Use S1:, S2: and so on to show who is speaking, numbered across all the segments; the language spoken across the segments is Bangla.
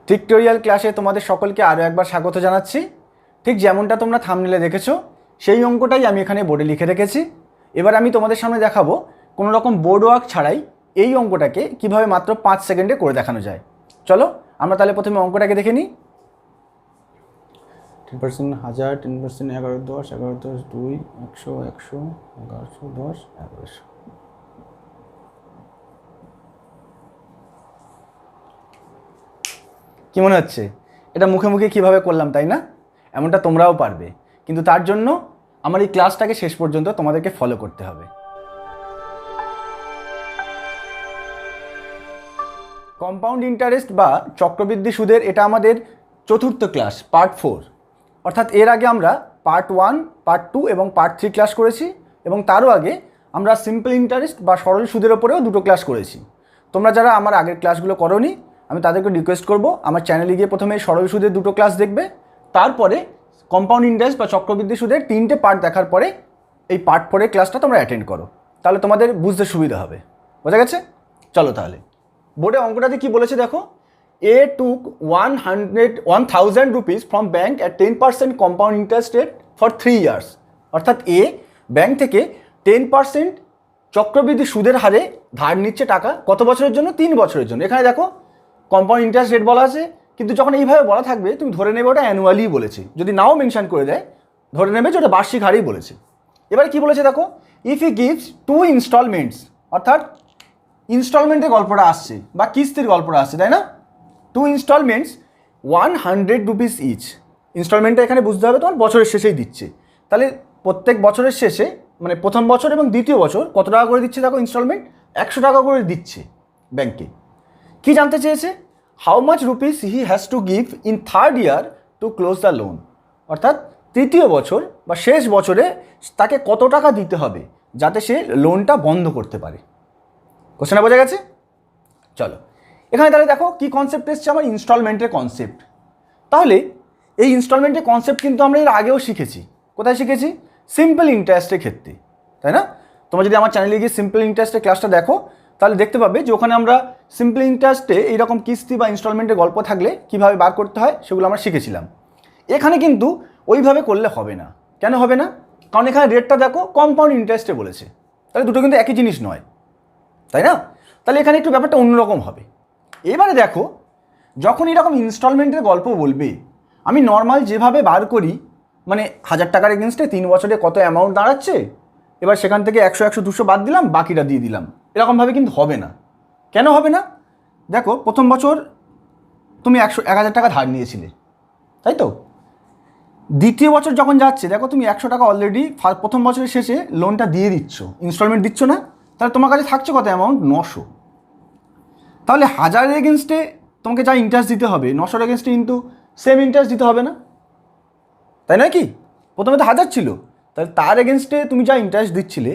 S1: টিউটোরিয়াল ক্লাসে তোমাদের সকলকে আরও একবার স্বাগত জানাচ্ছি। ঠিক যেমনটা তোমরা থাম্বনেলে দেখেছো সেই অঙ্কটাই আমি এখানে বোর্ডে লিখে রেখেছি। এবার আমি তোমাদের সামনে দেখাবো কোনো রকম বোর্ড ওয়ার্ক ছাড়াই এই অঙ্কটাকে কিভাবে মাত্র 5 সেকেন্ডে করে দেখানো যায়। চলো আমরা তাহলে প্রথমে অঙ্কটাকে দেখে নিই। 10% 1000, 10% 11 10, 11 10 2, 100 100, 1100 10, 1100। কি মনে হচ্ছে এটা মুখে মুখে কিভাবে করলাম, তাই না? এমনটা তোমরাও পারবে, কিন্তু তার জন্য আমার এই ক্লাসটাকে শেষ পর্যন্ত তোমাদেরকে ফলো করতে হবে। কম্পাউন্ড ইন্টারেস্ট বা চক্রবৃদ্ধি সুদের এটা আমাদের চতুর্থ ক্লাস, পার্ট 4। অর্থাৎ এর আগে আমরা পার্ট 1, পার্ট 2 এবং পার্ট 3 ক্লাস করেছি, এবং তারও আগে আমরা সিম্পল ইন্টারেস্ট বা সরল সুদের ওপরেও 2টো ক্লাস করেছি। তোমরা যারা আমার আগের ক্লাসগুলো করোনি, আমি তাদেরকে রিকোয়েস্ট করব আমার চ্যানেলে গিয়ে প্রথমে সরল সুদের 2টো ক্লাস দেখবে, তারপরে কম্পাউন্ড ইন্টারেস্ট বা চক্রবৃদ্ধি সুদের 3টে পার্ট দেখার পরে এই পার্ট 4 ক্লাসটা তোমরা অ্যাটেন্ড করো, তাহলে তোমাদের বুঝতে সুবিধা হবে। বোঝা গেছে? চলো তাহলে বোর্ডে অঙ্কটাতে কি বলেছে দেখো। এ টুক 1000 rupees from bank at 10% compound interest rate for 3 years. অর্থাৎ এ ব্যাঙ্ক থেকে 10% চক্রবৃদ্ধি সুদের হারে ধার নিচ্ছে টাকা, কত বছরের জন্য? 3 বছরের জন্য। এখানে দেখো কম্পাউন্ড ইন্টারেস্ট রেট বলা আছে, কিন্তু যখন এইভাবে বলা থাকবে তুমি ধরে নেবে ওটা অ্যানুয়ালি বলেছে। যদি নাও মেনশন করে দেয় ধরে নেবে যে ওটা বার্ষিক হারেই বলেছে। এবার কি বলেছে দেখো, ইফ ই গিভস 2 ইনস্টলমেন্টস, অর্থাৎ ইনস্টলমেন্টের গল্পটা আসছে বা কিস্তির গল্পটা আসছে, তাই না? 2 ইনস্টলমেন্টস 100 রুপিস ইচ। ইনস্টলমেন্টটা এখানে বুঝতে হবে তোমার বছরের শেষেই দিচ্ছে। তাহলে প্রত্যেক বছরের শেষে মানে প্রথম বছর এবং দ্বিতীয় বছর কত টাকা করে দিচ্ছে দেখো, ইনস্টলমেন্ট 100 টাকা করে দিচ্ছে ব্যাংকে। কি জানতে চেয়েছে? How much rupees he has to give in third year to close the loan. অর্থাৎ তৃতীয় বছর বা শেষ বছরে তাকে কত টাকা দিতে হবে যাতে সে লোনটা বন্ধ করতে পারে। কোশ্চেনটা বোঝা গেছে? চলো এখানে তাহলে দেখো কি কনসেপ্ট এসছে, আমার ইনস্টলমেন্টের কনসেপ্ট। তাহলে এই ইনস্টলমেন্টের কনসেপ্ট কিন্তু আমরা এর আগেও শিখেছি। কোথায় শিখেছি? সিম্পল ইন্টারেস্টের ক্ষেত্রে, তাই না? তোমরা যদি আমার চ্যানেলে গিয়ে সিম্পল ইন্টারেস্টের ক্লাসটা দেখো তাহলে দেখতে পাবে যে ওখানে আমরা সিম্পল ইন্টারেস্টে এইরকম কিস্তি বা ইনস্টলমেন্টের গল্প থাকলে কীভাবে বার করতে হয় সেগুলো আমরা শিখেছিলাম। এখানে কিন্তু ওইভাবে করলে হবে না। কেন হবে না? কারণ এখানে রেটটা দেখো কম্পাউন্ড ইন্টারেস্টে বলেছে, তাহলে দুটো কিন্তু একই জিনিস নয়, তাই না? তাহলে এখানে একটু ব্যাপারটা অন্যরকম হবে। এবারে দেখো যখন এরকম ইনস্টলমেন্টের গল্প বলবে, আমি নর্মাল যেভাবে বার করি, মানে 1000 টাকার এগেনস্টে 3 বছরে কত অ্যামাউন্ট দাঁড়াচ্ছে, এবার সেখান থেকে 100 100 200 বাদ দিলাম, বাকিটা দিয়ে দিলাম, এরকমভাবে কিন্তু হবে না। কেন হবে না? দেখো প্রথম বছর তুমি 1000 টাকা ধার নিয়েছিলে, তাই তো? দ্বিতীয় বছর যখন যাচ্ছে দেখো তুমি 100 টাকা অলরেডি প্রথম বছরের শেষে লোনটা দিয়ে দিচ্ছ, ইনস্টলমেন্ট দিচ্ছ না? তাহলে তোমার কাছে থাকছে কত অ্যামাউন্ট? 900। তাহলে 1000 এগেনস্টে তোমাকে যা ইন্টারেস্ট দিতে হবে 900 এগেনস্টে কিন্তু সেম ইন্টারেস্ট দিতে হবে না, তাই নয় কি? প্রথমে তো 1000 ছিল, তাহলে তার এগেনস্টে তুমি যা ইন্টারেস্ট দিচ্ছিলে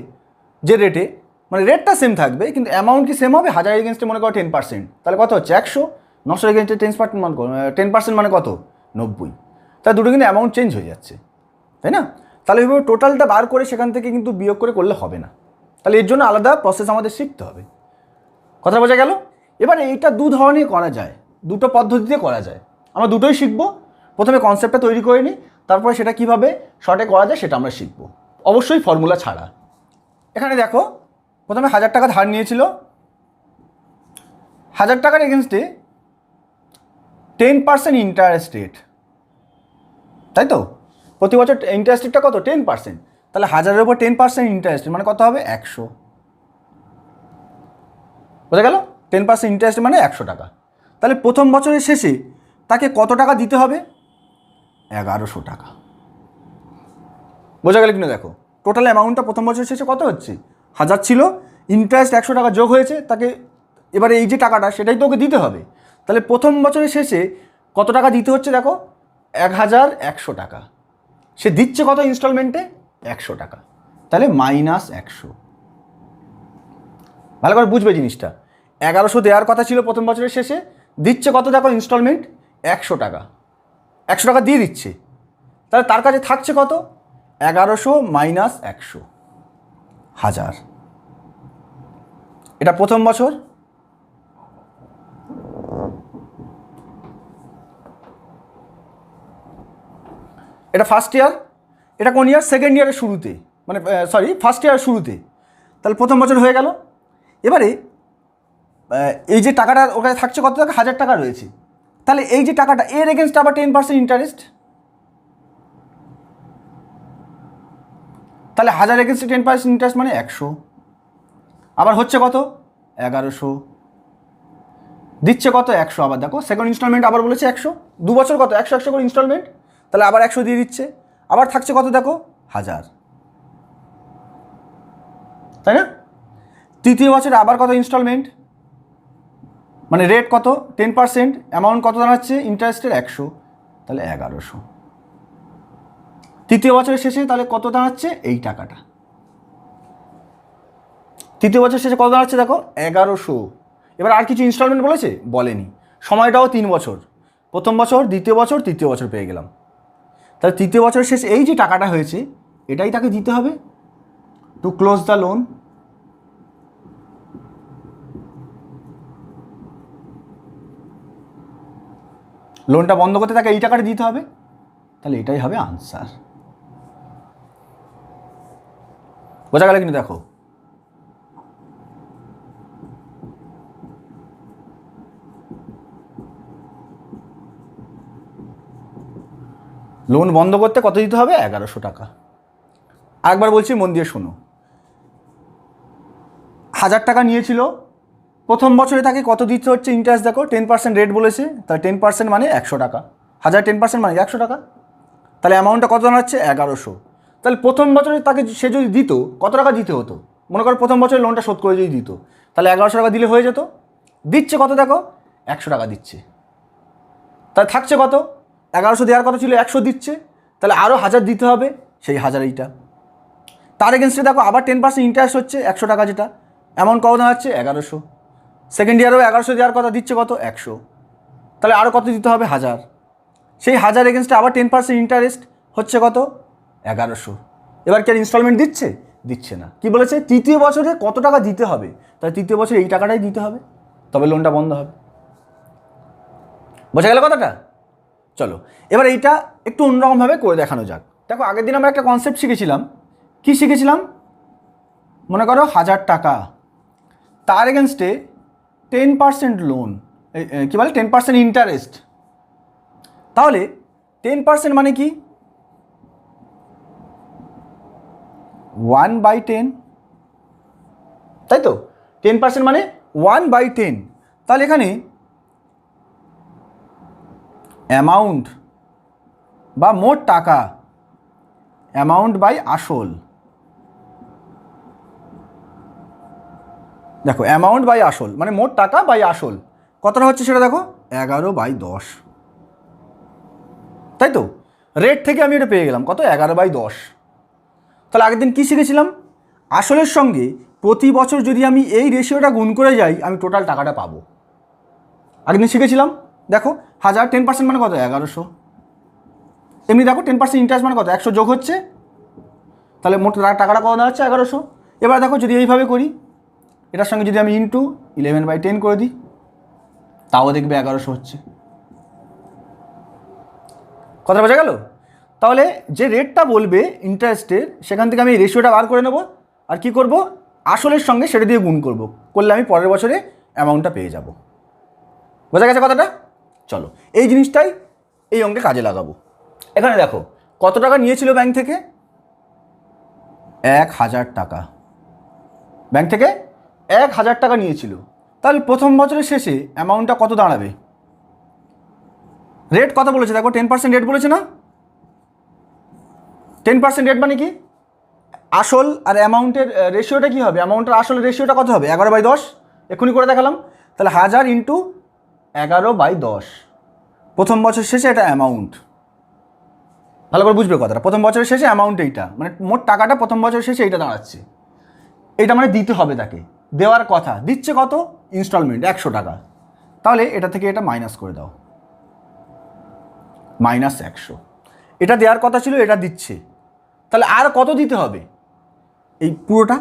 S1: যে রেটে, মানে রেটটা সেম থাকবে কিন্তু অ্যামাউন্ট কি সেম হবে? 1000 এগেনস্টে মনে করো 10%, তাহলে কত হচ্ছে? 100। 900 এগেনস্টে 10% মানে কত? 90। তাহলে দুটো কিন্তু অ্যামাউন্ট চেঞ্জ হয়ে যাচ্ছে, তাই না? তাহলে এইভাবে টোটালটা বার করে সেখান থেকে কিন্তু বিয়োগ করে করলে হবে না। তাহলে এর জন্য আলাদা প্রসেস আমাদের শিখতে হবে। কথা বোঝা গেল? এবার এইটা দু ধরনের করা যায়, দুটো পদ্ধতিতে করা যায়। আমরা দুটোই শিখবো। প্রথমে কনসেপ্টটা তৈরি করে নিই, তারপরে সেটা কীভাবে শর্টে করা যায় সেটা আমরা শিখবো, অবশ্যই ফর্মুলা ছাড়া। এখানে দেখো প্রথমে 1000 টাকা ধার নিয়েছিল, 1000 টাকার এগেনস্টে 10% ইন্টারেস্ট রেট, তাই তো? প্রতি বছর ইন্টারেস্ট রেটটা কত? 10%। তাহলে 1000-এর উপর 10% ইন্টারেস্ট মানে কত হবে? 100। বোঝা গেল? 10% ইন্টারেস্ট মানে 100 টাকা। তাহলে প্রথম বছরের শেষে তাকে কত টাকা দিতে হবে? 1100 টাকা। বোঝা গেল কিনা? দেখো টোটাল অ্যামাউন্টটা প্রথম বছরের শেষে কত হচ্ছে? 1000 ছিল, ইন্টারেস্ট 100 টাকা যোগ হয়েছে, তাকে এবারে এই যে টাকাটা সেটাই তো ওকে দিতে হবে। তাহলে প্রথম বছরের শেষে কত টাকা দিতে হচ্ছে দেখো? 1100 টাকা। সে দিচ্ছে কত ইনস্টলমেন্টে? 100 টাকা। তাহলে -100। ভালো করে বুঝবে জিনিসটা। 1100 দেওয়ার কথা ছিল প্রথম বছরের শেষে, দিচ্ছে কত দেখো ইনস্টলমেন্ট? 100 টাকা। 100 টাকা দিয়ে দিচ্ছে, তাহলে তার কাছে থাকছে কত? 1100 - 100, 1000। এটা প্রথম বছর, এটা ফার্স্ট ইয়ার, এটা কোন ইয়ার? সেকেন্ড ইয়ারের শুরুতে, মানে সরি ফার্স্ট ইয়ারের শুরুতে। তাহলে প্রথম বছর হয়ে গেল। এবারে এই যে টাকাটা ওর কাছে থাকছে কত টাকা? 1000 টাকা রয়েছে। তাহলে এই যে টাকাটা এর এগেনস্ট আবার 10% ইন্টারেস্ট, তাহলে 1000 এগেনস্টে 10% ইন্টারেস্ট মানে 100। আবার হচ্ছে কত? 1100। দিচ্ছে কত? 100। আবার দেখো সেকেন্ড ইনস্টলমেন্ট আবার বলেছে 100, 2 বছর কত? 100 100 করে ইনস্টলমেন্ট, তাহলে আবার 100 দিয়ে দিচ্ছে। আবার থাকছে কত দেখো? 1000, তাই না? তৃতীয় বছরে আবার কত ইনস্টলমেন্ট, মানে রেট কত? 10%, অ্যামাউন্ট কত দাঁড়াচ্ছে ইন্টারেস্টের? 100, তাহলে 1100। তৃতীয় বছরের শেষে তাহলে কত দাঁড়াচ্ছে? এই টাকাটা তৃতীয় বছর শেষে কত দাঁড়াচ্ছে দেখো? 1100। এবার আর কিছু ইনস্টলমেন্ট বলেছে? বলেনি। সময়টাও 3 বছর, প্রথম বছর, দ্বিতীয় বছর, তৃতীয় বছর পেয়ে গেলাম। তাহলে তৃতীয় বছরের শেষে এই যে টাকাটা হয়েছে এটাই তাকে দিতে হবে টু ক্লোজ দ্য লোন। লোনটা বন্ধ করতে তাকে এই টাকাটা দিতে হবে, তাহলে এটাই হবে আনসার। বোঝা গেল কিন্তু? দেখো লোন বন্ধ করতে কত দিতে হবে? 1100 টাকা। আরেকবার বলছি, মন দিয়ে শোনো। 1000 টাকা নিয়েছিল, প্রথম বছরে তাকে কত দিতে হচ্ছে ইন্টারেস্ট দেখো? 10% রেট বলেছে, তাহলে 10% মানে 100 টাকা। 1000 10% মানে 100 টাকা। তাহলে অ্যামাউন্টটা কত দাঁড়াচ্ছে? 1100। তাহলে প্রথম বছরে তাকে সে যদি দিত, কত টাকা দিতে হতো? মনে করো প্রথম বছরে লোনটা শোধ করে যদি দিত, তাহলে 1100 টাকা দিলে হয়ে যেত। দিচ্ছে কত দেখো? 100 টাকা দিচ্ছে। তাহলে থাকছে কত? 1100 দেওয়ার কথা ছিল, 100 দিচ্ছে, তাহলে আরও 1000 দিতে হবে, সেই 1000 এইটা। তার এগেনস্টে দেখো আবার 10% ইন্টারেস্ট হচ্ছে 100 টাকা, যেটা অ্যামাউন্ট কত দাঁড়াচ্ছে? 1100। সেকেন্ড ইয়ারেও 1100 দেওয়ার কথা, দিচ্ছে কত? 100। তাহলে আরও কত দিতে হবে? 1000। সেই 1000 এগেনস্টে আবার 10% ইন্টারেস্ট হচ্ছে কত? 1100। এবার কি আর ইনস্টলমেন্ট দিচ্ছে? দিচ্ছে না। কি বলেছে? তৃতীয় বছরে কত টাকা দিতে হবে, তাহলে তৃতীয় বছরে এই টাকাটাই দিতে হবে, তবে লোনটা বন্ধ হবে। বোঝা গেল কথাটা? চলো এবার এইটা একটু অন্যরকমভাবে করে দেখানো যাক। দেখো আগের দিন আমরা একটা কনসেপ্ট শিখেছিলাম। কি শিখেছিলাম? মনে করো 1000 টাকা, তার এগেনস্টে 10% লোন, কী বলে 10% ইন্টারেস্ট। তাহলে 10% মানে কি? 1/10, তাই তো? 10% মানে 1/10। তাহলে এখানে অ্যামাউন্ট বা মোট টাকা, অ্যামাউন্ট বাই আসল, দেখো অ্যামাউন্ট বাই আসল মানে মোট টাকা বাই আসল কতটা হচ্ছে সেটা দেখো? 11/10, তাই তো? রেট থেকে আমি এটা পেয়ে গেলাম কত? 11/10। তাহলে আগের দিন কী শিখেছিলাম? আসলের সঙ্গে প্রতি বছর যদি আমি এই রেশিওটা গুণ করে যাই, আমি টোটাল টাকাটা পাবো। আগের দিন শিখেছিলাম। দেখো 1000 10% মানে কত? 1100। এমনি দেখো 10% ইন্টারেস্ট মানে কত? 100 যোগ হচ্ছে, তাহলে মোট টাকাটা কত দাঁড়াচ্ছে? 1100। এবার দেখো যদি এইভাবে করি, এটার সঙ্গে যদি আমি ইন্টু 11/10 করে দিই, তাও দেখবে 1100 হচ্ছে। কথা বোঝা গেল? তাহলে যে রেটটা বলবে ইন্টারেস্টের, সেখান থেকে আমি এই রেশিওটা বার করে নেব, আর কি করব? আসলের সঙ্গে সেটা দিয়ে গুণ করব, করলে আমি পরের বছরে অ্যামাউন্টটা পেয়ে যাব। বোঝা গেছে কথাটা? চলো এই জিনিসটাই এই অঙ্কে কাজে লাগাবো। এখানে দেখো কত টাকা নিয়েছিল ব্যাংক থেকে? 1000 টাকা। ব্যাংক থেকে 1000 টাকা নিয়েছিল। তাহলে প্রথম বছরের শেষে অ্যামাউন্টটা কত দাঁড়াবে? রেট কত বলেছে দেখো? 10% রেট বলেছে না? 10% রেট মানে কি? আসল আর অ্যামাউন্টের রেশিওটা কী হবে? অ্যামাউন্টের আসলের রেশিওটা কত হবে? 11/10। এক্ষুনি করে দেখালাম। তাহলে 1000 ইন্টু 11/10, প্রথম বছর শেষে এটা অ্যামাউন্ট। ভালো করে বুঝবে কথাটা। প্রথম বছরের শেষে অ্যামাউন্ট এইটা, মানে মোট টাকাটা প্রথম বছরের শেষে এইটা দাঁড়াচ্ছে। এইটা মানে দিতে হবে তাকে, দেওয়ার কথা। দিচ্ছে কত? ইনস্টলমেন্ট 100 টাকা। তাহলে এটা থেকে এটা মাইনাস করে দাও, -100। এটা দেওয়ার কথা ছিল, এটা দিচ্ছে, তাহলে আর কত দিতে হবে? এই পুরোটা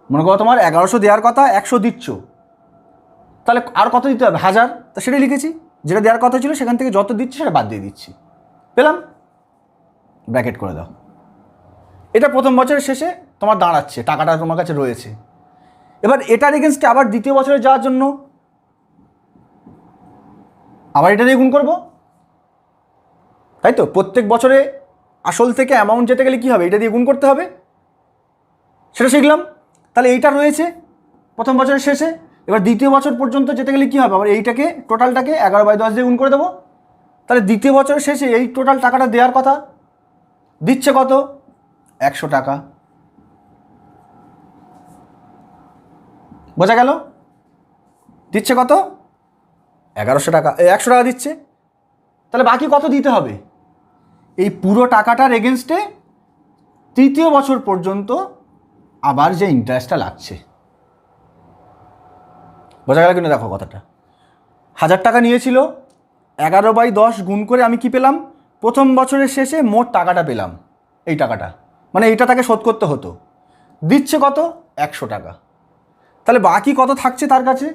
S1: মনে করো তোমার 1100 দেওয়ার কথা, 100 দিচ্ছ, তাহলে আর কত দিতে হবে? 1000। তা সেটাই লিখেছি, যেটা দেওয়ার কথা ছিল সেখান থেকে যত দিচ্ছি সেটা বাদ দিয়ে দিচ্ছি, পেলাম। ব্র্যাকেট করে দাও। এটা প্রথম বছরের শেষে তোমার দাঁড়াচ্ছে, টাকাটা তোমার কাছে রয়েছে। এবার এটার এগেনস্টে আবার দ্বিতীয় বছরে যাওয়ার জন্য আবার এটা দিয়ে গুণ করবো, তাই তো? প্রত্যেক বছরে আসল থেকে অ্যামাউন্ট যেতে গেলে কী হবে, এটা দিয়ে গুণ করতে হবে, সেটা শিখলাম। তাহলে এইটা রয়েছে প্রথম বছরের শেষে। এবার দ্বিতীয় বছর পর্যন্ত যেতে গেলে কী হবে, আবার এইটাকে টোটালটাকে 11/10 দিয়ে গুণ করে দেবো। তাহলে দ্বিতীয় বছরের শেষে এই টোটাল টাকাটা দেওয়ার কথা, দিচ্ছে কত, 100 টাকা। বোঝা গেল? দিচ্ছে কত, 1100 টাকা, 100 টাকা দিচ্ছে। তাহলে বাকি কত দিতে হবে, এই পুরো টাকাটার এগেনস্টে তৃতীয় বছর পর্যন্ত আবার যে ইন্টারেস্টটা লাগছে। বোঝা গেল কিনা দেখো কথাটা। 1000 টাকা নিয়েছিল, 11/10 গুণ করে আমি কি পেলাম, প্রথম বছরের শেষে মোট টাকাটা পেলাম। এই টাকাটা মানে এইটা তাকে শোধ করতে হতো, দিচ্ছে কত, 100 টাকা। তাহলে বাকি কত থাকছে তার কাছে,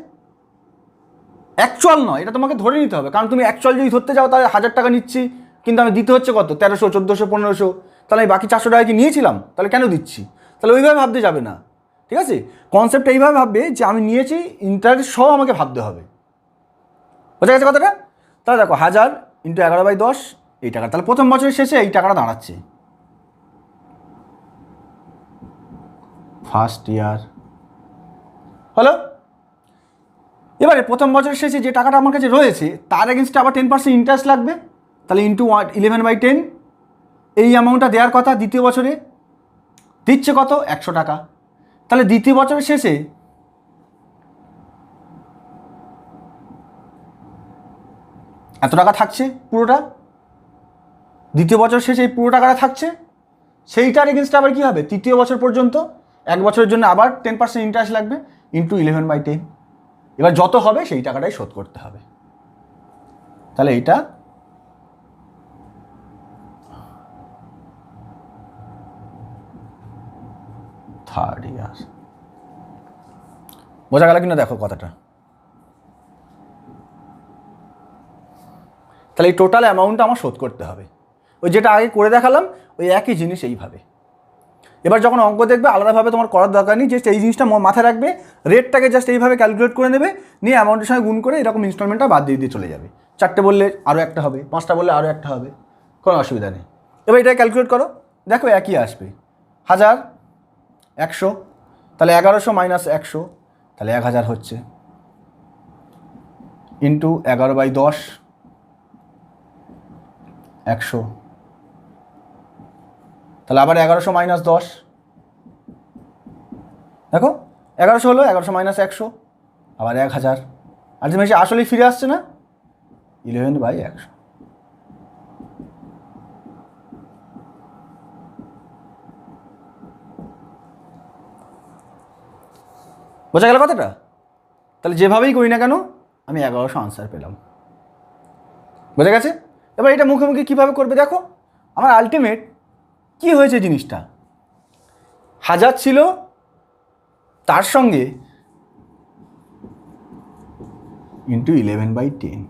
S1: অ্যাকচুয়াল নয়, এটা তোমাকে ধরে নিতে হবে। কারণ তুমি অ্যাকচুয়াল যদি ধরতে যাও তাহলে 1000 টাকা নিচ্ছি, কিন্তু আমি দিতে হচ্ছে কত, 1300, 1400, 1500। তাহলে আমি বাকি 400 টাকা কি নিয়েছিলাম, তাহলে কেন দিচ্ছি? তাহলে ওইভাবে ভাবতে যাবে না, ঠিক আছে? কনসেপ্ট এইভাবে ভাববে যে আমি নিয়েছি, ইন্টারেস্ট সহ আমাকে ভাবতে হবে। বোঝা গেছে কথাটা? তাহলে দেখো 1000 × 11/10 এই টাকা, তাহলে প্রথম বছরের শেষে এই টাকাটা দাঁড়াচ্ছে ফার্স্ট ইয়ার। হলো? এবারে প্রথম বছরের শেষে যে টাকাটা আমার কাছে রয়েছে তার এগেনস্টে আবার 10% ইন্টারেস্ট লাগবে। তাহলে ইন্টু 11/10, এই অ্যামাউন্টটা দেওয়ার কথা দ্বিতীয় বছরে, দিচ্ছে কত, 100 টাকা। তাহলে দ্বিতীয় বছরের শেষে এত টাকা থাকছে পুরোটা, দ্বিতীয় বছর শেষে এই পুরো টাকাটা থাকছে। সেইটার এগেনস্টে আবার কী হবে, তৃতীয় বছর পর্যন্ত 1 বছরের জন্য আবার 10% ইন্টারেস্ট লাগবে, ইন্টু 11/10। এবার যত হবে সেই টাকাটাই শোধ করতে হবে। তাহলে এইটা থার্ড ইয়ার। বোঝা গেল কিনা দেখো কথাটা? তাহলে এই টোটাল অ্যামাউন্টটা আমার শোধ করতে হবে। ওই যেটা আগে করে দেখালাম ওই একই জিনিস এইভাবে। এবার যখন অঙ্ক দেখবে আলাদাভাবে তোমার করার দরকার নেই, জাস্ট এই জিনিসটা মাথায় রাখবে, রেটটাকে জাস্ট এইভাবে ক্যালকুলেট করে নেবে, নিয়ে অ্যামাউন্টের সঙ্গে গুণ করে এরকম ইনস্টলমেন্টটা বাদ দিয়ে দিয়ে চলে যাবে। 4টে বললে আরও একটা হবে, 5টা বললে আরও একটা হবে, কোনো অসুবিধা নেই। এবার এটা ক্যালকুলেট করো, দেখো একই আসবে। 1000, 100, তাহলে 1100 মাইনাস 100, তাহলে 1000 হচ্ছে, ইন্টু 11/10, 100, তাহলে আবার 1100 মাইনাস 10, দেখো 1100 হলো, 1100 মাইনাস 100, আবার 1000। আলটিমেটলি আসলেই ফিরে আসছে না, 11/100। বোঝা গেল কথাটা? তাহলে যেভাবেই করি না কেন আমি 1100 আনসার পেলাম। বোঝা গেছে? এবার এটা মুখে মুখে কীভাবে করবে দেখো, আমার আলটিমেট কি হয়েছে জিনিসটা, 1000 ছিল, তার সঙ্গে ইন্টু 11/10,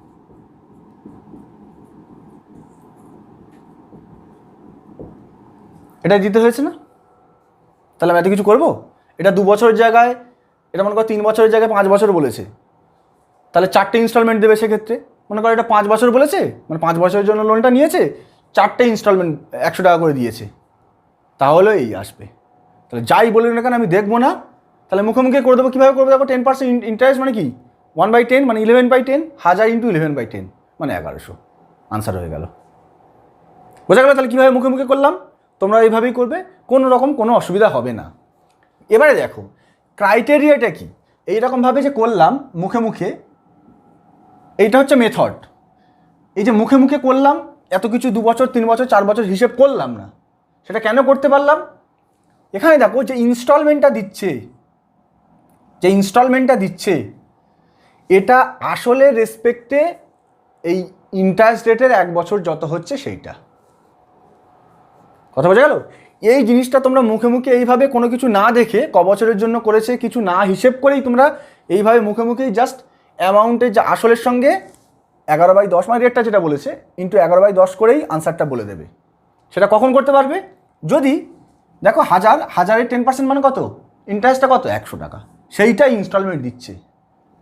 S1: এটা দিতে হয়েছে না? তাহলে আমি এত কিছু করবো? এটা 2 বছরের জায়গায়, এটা মনে করো 3 বছরের জায়গায় 5 বছর বলেছে, তাহলে 4টে ইনস্টলমেন্ট দেবে। সেক্ষেত্রে মনে করো এটা 5 বছর বলেছে, মানে 5 বছরের জন্য লোনটা নিয়েছে, 4টে ইনস্টলমেন্ট 100 টাকা করে দিয়েছে, তাহলে এই আসবে। তাহলে যাই বলি না কেন আমি দেখবো না, তাহলে মুখে মুখে করে দেবো। কীভাবে করবো দেখো, 10% ইন্টারেস্ট মানে কি, 1/10 মানে 11/10, 1000 × 11/10 মানে 1100, আনসার হয়ে গেল। বোঝা গেল? তাহলে কীভাবে মুখে মুখে করলাম, তোমরা এইভাবেই করবে, কোনো রকম কোনো অসুবিধা হবে না। এবারে দেখো ক্রাইটেরিয়াটা কি, এইরকমভাবে যে করলাম মুখে মুখে, এইটা হচ্ছে মেথড। এই যে মুখে মুখে করলাম, এত কিছু 2 বছর 3 বছর 4 বছর হিসেব করলাম না, সেটা কেন করতে পারলাম? এখানে দেখো যে ইনস্টলমেন্টটা দিচ্ছে, এটা আসলে রেসপেক্টে এই ইন্টারেস্ট রেটের 1 বছর যত হচ্ছে সেইটা। কথা বোঝা গেল? এই জিনিসটা তোমরা মুখে মুখে এইভাবে কোনো কিছু না দেখে, ক বছরের জন্য করেছে কিছু না হিসেব করেই তোমরা এইভাবে মুখে মুখেই জাস্ট অ্যামাউন্টের যে আসলের সঙ্গে 11/10 মানে রেটটা যেটা বলেছে ইন্টু 11/10 করেই আনসারটা বলে দেবে। সেটা কখন করতে পারবে? যদি দেখো হাজারের 10% মানে কত, ইন্টারেস্টটা কত, 100 টাকা, সেইটাই ইনস্টলমেন্ট দিচ্ছে,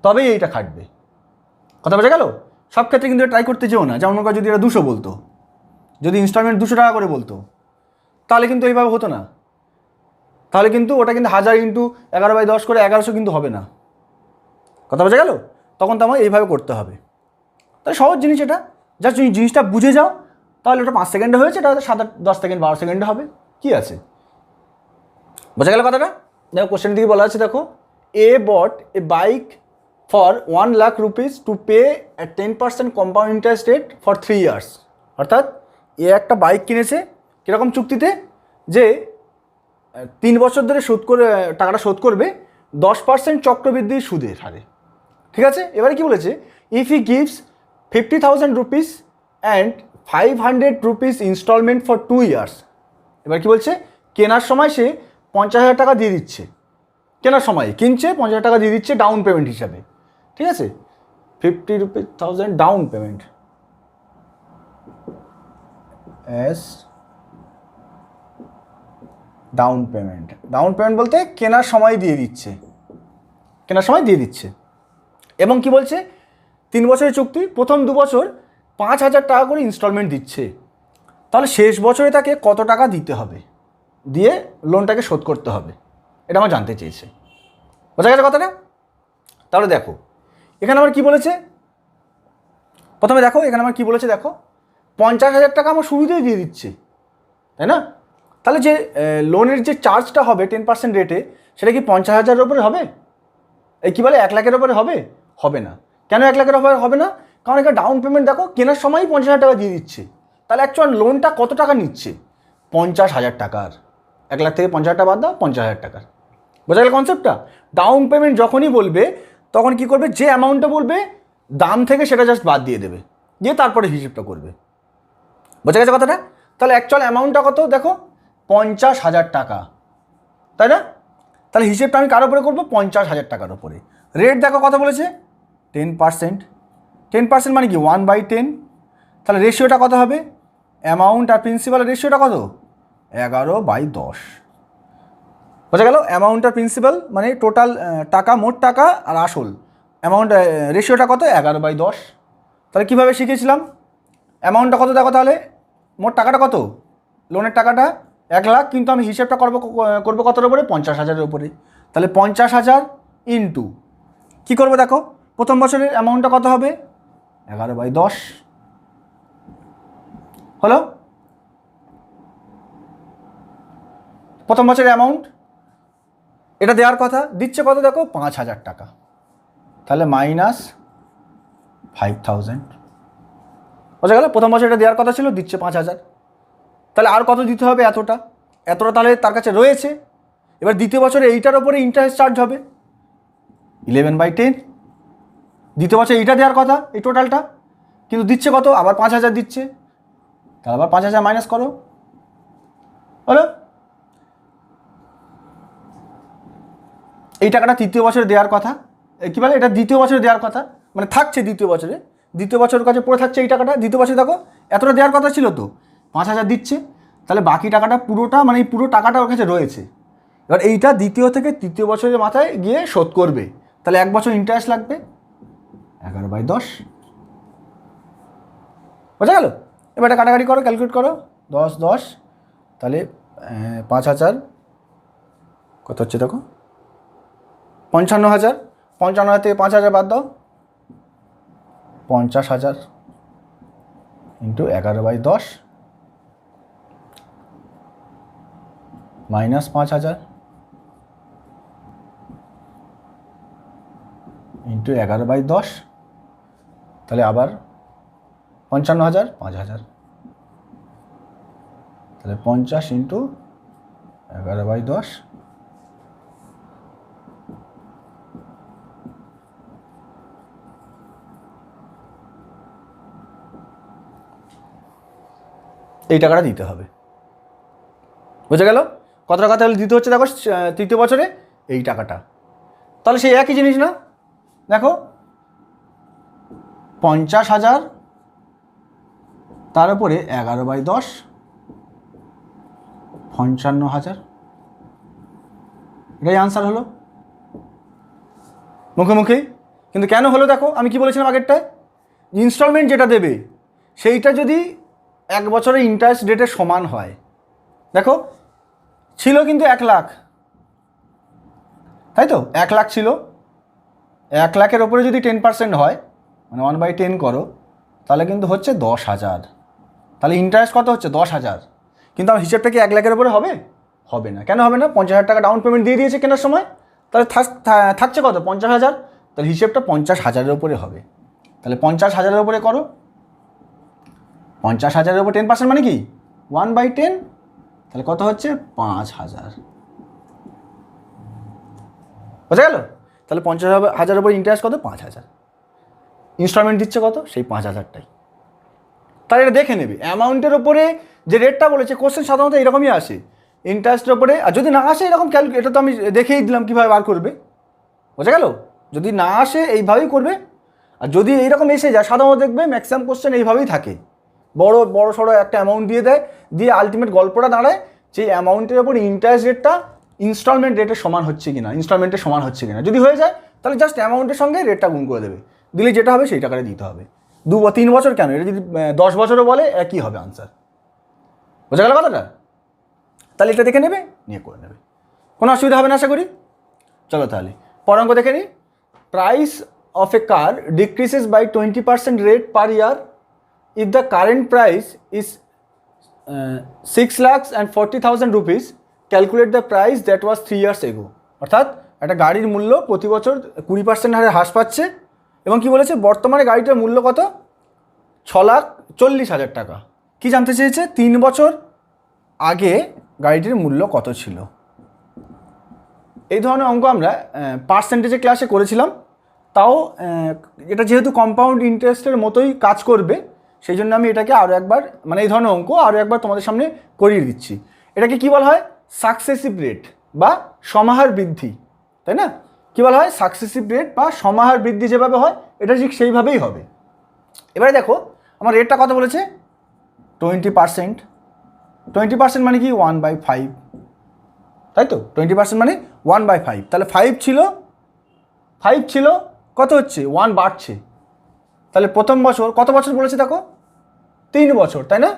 S1: তবেই এইটা খাটবে। কথা বোঝা গেল? সব ক্ষেত্রে কিন্তু ট্রাই করতে যেও না। যেমন মনে করো যদি এটা 200 বলতো, যদি ইনস্টলমেন্ট 200 টাকা করে বলতো, তাহলে কিন্তু এইভাবে হতো না। তাহলে কিন্তু ওটা কিন্তু 1000 ইন্টু 11/10 করে 1100 কিন্তু হবে না। কথা বোঝা গেল? তখন তো আমার এইভাবে করতে হবে। তাহলে সহজ জিনিস এটা, জাস্ট তুমি জিনিসটা বুঝে যাও, তাহলে ওটা 5 সেকেন্ডে হয়েছে, এটা 7-10 সেকেন্ড 12 সেকেন্ডে হবে, কি আছে? বোঝা গেল কথাটা? দেখো কোশ্চেন দিকে বলা আছে, দেখো A bought a bike for 1 lakh rupees to pay 10% compound interest rate for 3 years. অর্থাৎ এ একটা বাইক কিনেছে, কীরকম চুক্তিতে, যে 3 বছর ধরে টাকাটা শোধ করবে 10% চক্রবৃদ্ধি সুদের হারে। ঠিক আছে? এবারে কি বলেছে, if he gives 50,000 rupees and 500 rupees instalment for 2 years. এবার কি বলছে, কেনার সময় সে 50,000 টাকা দিয়ে দিচ্ছে, কেনার সময় কিনছে 50,000 টাকা দিয়ে দিচ্ছে ডাউন পেমেন্ট হিসাবে। ঠিক আছে? 50,000 down payment as down payment. Down payment বলতে কেনার সময় দিয়ে দিচ্ছে, কেনার সময় দিয়ে দিচ্ছে। এবং কি বলছে, 3 বছরের চুক্তি, প্রথম 2 বছর 5,000 টাকা করে ইনস্টলমেন্ট দিচ্ছে। তাহলে শেষ বছরে তাকে কত টাকা দিতে হবে, দিয়ে লোনটাকে শোধ করতে হবে, এটা আমার জানতে চেয়েছে। বোঝা গেছে কথাটা? তাহলে দেখো এখানে আমার কি বলেছে, প্রথমে দেখো এখানে আমার কি বলেছে, দেখো 50,000 টাকা আমার শুরুতেই দিয়ে দিচ্ছে, তাই না? তাহলে যে লোনের যে চার্জটা হবে 10% রেটে, সেটা কি 50,000-এর ওপরে হবে? এই কী বলে 1 লাখের ওপরে হবে? হবে না। কেন 1 লাখের ওপরে হবে না? কারণ এখানে ডাউন পেমেন্ট দেখো কেনার সময়ই 50,000 টাকা দিয়ে দিচ্ছে। তাহলে অ্যাকচুয়াল লোনটা কত টাকা নিচ্ছে? 50,000 টাকার। 1 লাখ থেকে 50,000 টাকা বাদ দাও, 50,000 টাকার। বোঝা গেল কনসেপ্টটা? ডাউন পেমেন্ট যখনই বলবে তখন কি করবে, যে অ্যামাউন্টটা বলবে দাম থেকে সেটা জাস্ট বাদ দিয়ে দেবে, দিয়ে তারপরে হিসেবটা করবে। বোঝা গেছে কথাটা? তাহলে অ্যাকচুয়াল অ্যামাউন্টটা কত দেখো, 50,000 টাকা, তাই না? তাহলে হিসেবটা আমি কার উপরে করবো? 50,000 টাকার উপরে। রেট দেখো কত বলেছে, 10%। 10% মানে কি 1/10। তাহলে রেশিওটা কত হবে, অ্যামাউন্ট আর প্রিন্সিপাল রেশিওটা কত, 11/10। বোঝা গেল? অ্যামাউন্ট আর প্রিন্সিপাল মানে টোটাল টাকা, মোট টাকা আর আসল অ্যামাউন্ট, রেশিওটা কত, 11/10। তাহলে কীভাবে শিখেছিলাম, অ্যামাউন্টটা কত দেখো, তাহলে মোট টাকাটা কত, লোনের টাকাটা 1 লাখ, কিন্তু আমি হিসেবটা করবো কতর উপরে, 50,000-এর উপরে। তাহলে 50,000 ইন্টু কী করবো দেখো, প্রথম বছরের অ্যামাউন্টটা কত হবে, 11/10 হলো প্রথম বছরের অ্যামাউন্ট। এটা দেওয়ার কথা, দিচ্ছে কত দেখো, 5,000 টাকা। তাহলে -5,000। বোঝা গেল? প্রথম বছর এটা দেওয়ার কথা ছিল, দিচ্ছে 5,000। তাহলে আর কত দিতে হবে, এতটা তাহলে তার কাছে রয়েছে। এবার দ্বিতীয় বছরে এইটার ওপরে ইন্টারেস্ট চার্জ হবে 11/10। দ্বিতীয় বছর এইটা দেওয়ার কথা, এই টোটালটা, কিন্তু দিচ্ছে কত, আবার 5,000 দিচ্ছে। তাহলে আবার 5,000 মাইনাস করো, হলো? এই টাকাটা তৃতীয় বছরে দেওয়ার কথা, কী বলে, এটা দ্বিতীয় বছরে দেওয়ার কথা, মানে থাকছে দ্বিতীয় বছরে, দ্বিতীয় বছরের কাছে পড়ে থাকছে এই টাকাটা। দ্বিতীয় বছরে দেখো এতটা দেওয়ার কথা ছিল, তো 5,000 দিচ্ছে। তাহলে বাকি টাকাটা পুরোটা, মানে এই পুরো টাকাটা ওর কাছে রয়েছে। এবার এইটা দ্বিতীয় থেকে তৃতীয় বছরের মাথায় গিয়ে শোধ করবে। তাহলে 1 বছর ইন্টারেস্ট লাগবে, 11/10। বোঝা গেল? এবার এটা কাটাকাটি করো, ক্যালকুলেট করো, 10 তাহলে 5,000 কত হচ্ছে দেখো, 55,000। 55,000 থেকে 5,000 বাদ দাও, 50,000 ইন্টু 11/10 মাইনাস 5,000 ইন্টু 11/10। তাহলে আবার 55,000, 5,000, তাহলে 50 ইন্টু 11/10। এই টাকাটা দিতে হবে। বুঝে গেল? কত টাকা তাহলে দিতে হচ্ছে দেখো তৃতীয় বছরে, এই টাকাটা। তাহলে সেই একই জিনিস না, দেখো 50,000 তার উপরে 11/10 55,000, এটাই আনসার হলো মুখোমুখি। কিন্তু কেন হলো দেখো, আমি কি বলেছিলাম আগেরটায়, ইনস্টলমেন্ট যেটা দেবে সেইটা যদি 1 বছরের ইন্টারেস্ট রেটের সমান হয়। দেখো ছিল কিন্তু 1 লাখ, তাই তো 1 লাখ ছিল, 1 লাখের ওপরে যদি 10% হয়, মানে 1/10 করো, তাহলে কিন্তু হচ্ছে 10,000। তাহলে ইন্টারেস্ট কত হচ্ছে? 10,000। কিন্তু আমার হিসেবটা কি 1 লাখের ওপরে হবে? হবে না। কেন হবে না? 50,000 টাকা ডাউন পেমেন্ট দিয়ে দিয়েছে কেনার সময়, তাহলে থাকছে কত? 50,000। তাহলে হিসেবটা 50,000-এর ওপরে হবে। তাহলে 50,000-এর ওপরে করো, 50,000-এর ওপর 10% মানে কি 1/10, তাহলে কত হচ্ছে? 5,000। বোঝা গেল? তাহলে 50,000-এর উপর ইন্টারেস্ট কত? 5,000। ইনস্টলমেন্ট দিচ্ছে কত? সেই 5,000টাই। তাহলে এটা দেখে নেবে অ্যামাউন্টের ওপরে যে রেটটা বলেছে, কোশ্চেন সাধারণত এরকমই আসে ইন্টারেস্টের ওপরে। আর যদি না আসে এরকম এটা তো আমি দেখেই দিলাম কীভাবে বার করবে। বোঝা গেল? যদি না আসে এইভাবেই করবে, আর যদি এইরকম এসে যায় সাধারণত দেখবে ম্যাক্সিমাম কোশ্চেন এইভাবেই থাকে, বড় সড়ো একটা অ্যামাউন্ট দিয়ে দেয়, দিয়ে আলটিমেট গল্পটা দাঁড়ায় যে অ্যামাউন্টের ওপর ইন্টারেস্ট রেটটা ইনস্টলমেন্ট রেটের সমান হচ্ছে কিনা, ইনস্টলমেন্টের সমান হচ্ছে কিনা। যদি হয়ে যায় তাহলে জাস্ট অ্যামাউন্টের সঙ্গে রেটটা গুণ করে দেবে, দিলে যেটা হবে সেই টাকাটা দিতে হবে। 2-3 বছর কেন, এটা যদি 10 বছরও বলে একই হবে আনসার। বোঝা গেল কথাটা? তাহলে এটা দেখে নেবে, নিয়ে করে নেবে, কোনো অসুবিধা হবে না আশা করি। চলো তাহলে পরের অঙ্ক দেখে নিই। Price of a car decreases by 20% rate per year if the current price is 6,40,000 rupees, calculate the price that was 3 years ago। অর্থাৎ একটা গাড়ির মূল্য প্রতি বছর 20% হারে হ্রাস পাচ্ছে, এবং কি বলেছে বর্তমানে গাড়িটার মূল্য কত? 6,40,000 টাকা। কি জানতে চেয়েছে? 3 বছর আগে গাড়িটির মূল্য কত ছিল। এই ধরনের অঙ্ক আমরা পার্সেন্টেজের ক্লাসে করেছিলাম, তাও এটা যেহেতু কম্পাউন্ড ইন্টারেস্টের মতোই কাজ করবে, সেই জন্য আমি এটাকে আরও একবার, মানে এই ধরনের অঙ্ক আরও একবার তোমাদের সামনে করিয়ে দিচ্ছি। এটাকে কী বলা হয়? সাকসেসিভ রেট বা সমাহার বৃদ্ধি, তাই না? কী বলা হয়? সাকসেসিভ রেট বা সমাহার বৃদ্ধি যেভাবে হয় এটা ঠিক সেইভাবেই হবে। এবারে দেখো আমার রেটটা কত বলেছে? 20%। 20% মানে কি 1/5, তাই তো? 20% মানে 1/5। তাহলে 5 ছিল কত হচ্ছে? 1 বাড়ছে। তাহলে প্রথম বছর কত বছর বলেছে দেখো? 3 বছর, তাই না?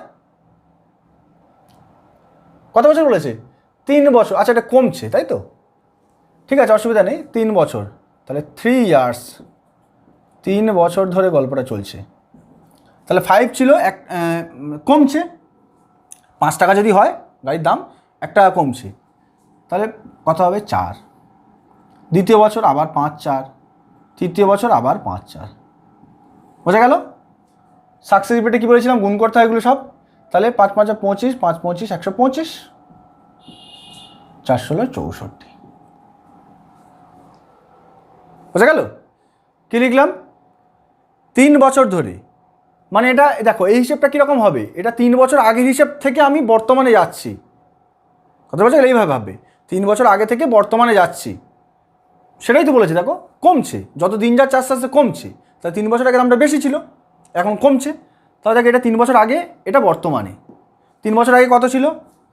S1: কত বছর বলেছে? 3 বছর। আচ্ছা এটা কমছে, তাই তো? ঠিক আছে, অসুবিধা নেই। 3 বছর, তাহলে 3 ইয়ার্স, 3 বছর ধরে গল্পটা চলছে। তাহলে 5 ছিল, কমছে। 5 টাকা যদি হয় গাড়ির দাম, 1 টাকা কমছে, তাহলে কত হবে? 4। দ্বিতীয় বছর আবার 5, 4। তৃতীয় বছর আবার 5, 4। বোঝা গেল? সাকসেসিভ রেটে কী বলেছিলাম? গুণ করতে হয় এগুলো সব। তাহলে 5 5 25, 5 25 125, 4 16 64। বোঝা গেল? কী লিখলাম? 3 বছর ধরে, মানে এটা দেখো এই হিসেবটা কীরকম হবে? এটা 3 বছর আগের হিসেব থেকে আমি বর্তমানে যাচ্ছি। কথা বলছে এইভাবে ভাববে, 3 বছর আগে থেকে বর্তমানে যাচ্ছি, সেটাই তো বলেছে। দেখো কমছে, যত দিন যাচ্ছে আস্তে আস্তে কমছে। তাহলে 3 বছর আগে দামটা বেশি ছিল, এখন কমছে। তাহলে দেখো এটা 3 বছর আগে, এটা বর্তমানে। 3 বছর আগে কত ছিল?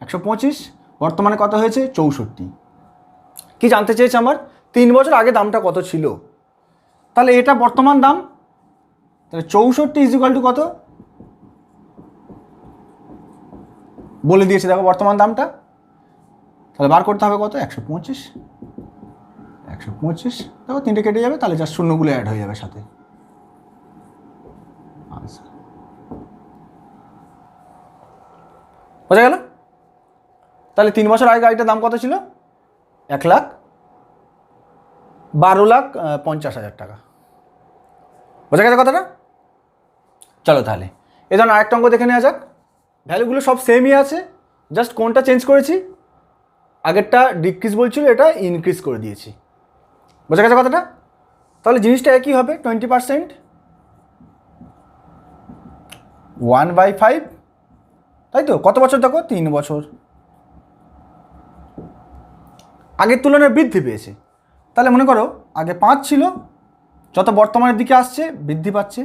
S1: 125, বর্তমানে কত হয়েছে? 64। কি জানতে চেয়েছে আমার? 3 বছর আগে দামটা কত ছিল। তাহলে এটা বর্তমান দাম, তাহলে 64 ইকুয়াল টু কত বলে দিয়েছে দেখো বর্তমান দামটা। তাহলে বার করতে হবে কত? 125। 125 দেখো 3টে কেটে যাবে, তাহলে জাস্ট শূন্যগুলো অ্যাড হয়ে যাবে সাথে। আচ্ছা, বোঝা গেল? তাহলে 3 বছর আগে গাড়িটার দাম কত ছিল? 1,12,50,000 টাকা। বোঝা গেছে কথাটা? চলো তাহলে এ ধরুন আরেকটা অঙ্ক দেখে নেওয়া যাক। ভ্যালুগুলো সব সেমই আছে, জাস্ট কোনটা চেঞ্জ করেছি। আগেরটা ডিক্রিজ বলছিল, এটা ইনক্রিজ করে দিয়েছি। বোঝা গেছে কথাটা? তাহলে জিনিসটা একই হবে। 20%, 1/5, তাই তো? কত বছর দেখো? 3 বছর। আগের তুলনায় বৃদ্ধি পেয়েছে। তাহলে মনে করো আগে 5 ছিল, যত বর্তমানের দিকে আসছে বৃদ্ধি পাচ্ছে।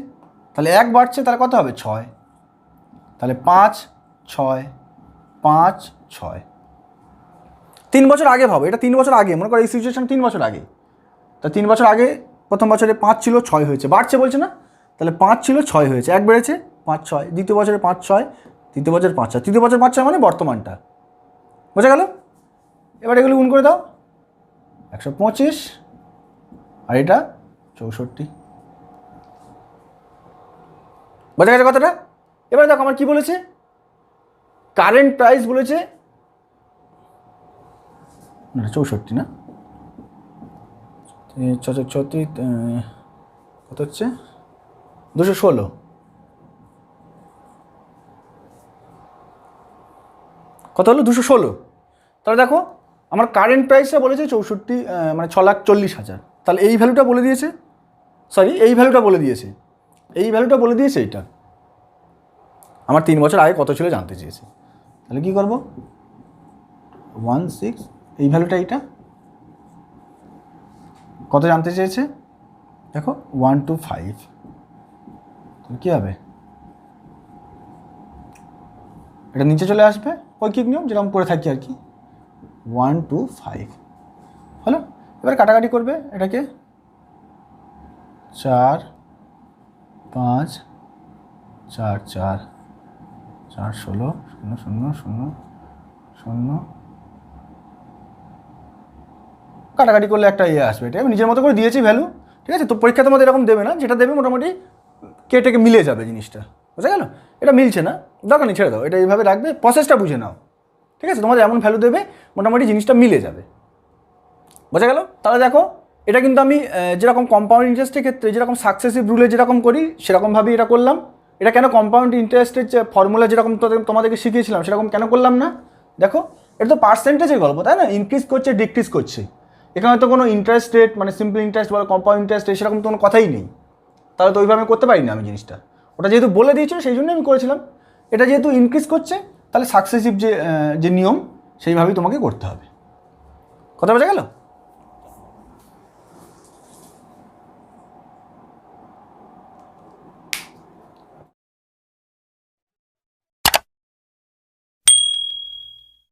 S1: তাহলে 1 বাড়ছে, তাহলে কত হবে? 6। তাহলে 5 6 5 6। 3 বছর আগে ভাবো, এটা 3 বছর আগে, মনে করো এই সিচুয়েশন 3 বছর আগে। তা 3 বছর আগে প্রথম বছরে 5 ছিল, 6 হয়েছে, বাড়ছে বলছে না, তাহলে 5 ছিল 6 হয়েছে, 1 বেড়েছে 5 6, দ্বিতীয় বছরে 5 6, তৃতীয় বছর 5 6, তৃতীয় বছর 5 6 মানে বর্তমানটা, বোঝা গেল? এবার এগুলো গুণ করে দাও, 125 আর এটা 64, বোঝা গেছে কথাটা? এবার দেখো আমার কি বলেছে, কারেন্ট প্রাইস বলেছে 64 না, 64 কত হচ্ছে 216, কত হলো 216। তাহলে দেখো আমার কারেন্ট প্রাইসটা বলেছে 64, মানে 6,40,000, তাহলে এই ভ্যালুটা বলে দিয়েছে, সরি এই ভ্যালুটা বলে দিয়েছে, এই ভ্যালুটা বলে দিয়েছে এইটা, আমার 3 বছর আগে কত ছিল জানতে চেয়েছে। তাহলে কী করবো, 16, এই ভ্যালুটা এইটা কত জানতে চেয়েছে, দেখো 125, তাহলে কী হবে, এটা নিচে চলে আসবে, ঐকিক নিয়ম যেরকম করে থাকি আর কি, 125 হলো। এবার কাটাকাটি করবে এটাকে, 4 5 4 4 4 16 0 0 0 0, কাটাকাটি করলে একটা আসবে, এটা আমি নিজের মতো করে দিয়েছি ভ্যালু, ঠিক আছে? তো পরীক্ষা তোমাদের এরকম দেবে না, যেটা দেবে মোটামুটি কেটে মিলে যাবে জিনিসটা, বোঝা গেল? এটা মিলছে না, দরকার নেই, ছেড়ে দাও, এটা এইভাবে রাখবে, প্রসেসটা বুঝে নাও, ঠিক আছে? তোমাদের এমন ভ্যালু দেবে মোটামুটি জিনিসটা মিলে যাবে, বোঝা গেল? তাহলে দেখো এটা কিন্তু আমি যেরকম কম্পাউন্ড ইন্টারেস্টের ক্ষেত্রে যেরকম সাকসেসিভ রুলে যেরকম করি সেরকমভাবেই এটা করলাম। এটা কেন কম্পাউন্ড ইন্টারেস্টের যে ফর্মুলা যেরকম তোমাদেরকে শিখিয়েছিলাম সেরকম কেন করলাম না, দেখো এটা তো পার্সেন্টেজের গল্প, তাই না? ইনক্রিজ করছে ডিক্রিজ করছে, এখানে তো কোনো ইন্টারেস্ট রেট মানে সিম্পল ইন্টারেস্ট বা কম্পাউন্ড ইন্টারেস্ট রেট সেরকম তো কোনো কথাই নেই, তাহলে তো ওইভাবে করতে পারি না আমি জিনিসটা, ওটা যেহেতু বলে দিয়েছিল সেই জন্য আমি করেছিলাম। এটা যেহেতু ইনক্রিজ করছে তাহলে সাকসেসিভ যে নিয়ম সেইভাবেই তোমাকে করতে হবে, কথা বোঝা গেল?